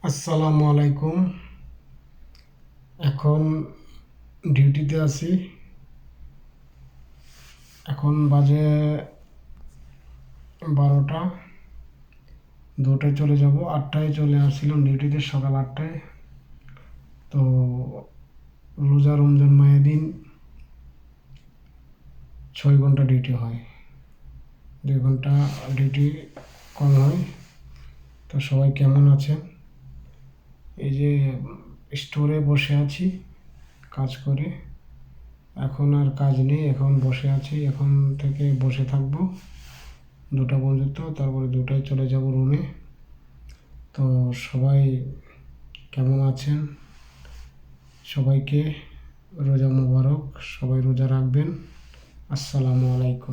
আসসালামু আলাইকুম। এখন ডিউটিতে আছি। এখন বাজে 12টা। 2টায় চলে যাব। 8টায় চলে আসছিলাম ডিউটিতে, সকাল 8টায়। তো রোজা রমজান মায়ের দিন 6 ঘন্টা ডিউটি হয়, 2 ঘন্টা ডিউটি কম হয়। তো সবাই কেমন আছেন? এই যে স্টোরে বসে আছি কাজ করে। এখন আর কাজ নেই, এখন বসে আছি। এখন থেকে বসে থাকবো 2টা পর্যন্ত, তারপরে 2টায় চলে যাব রুমে। তো সবাই কেমন আছেন? সবাইকে রোজা মোবারক। সবাই রোজা রাখবেন। আসসালামু আলাইকুম।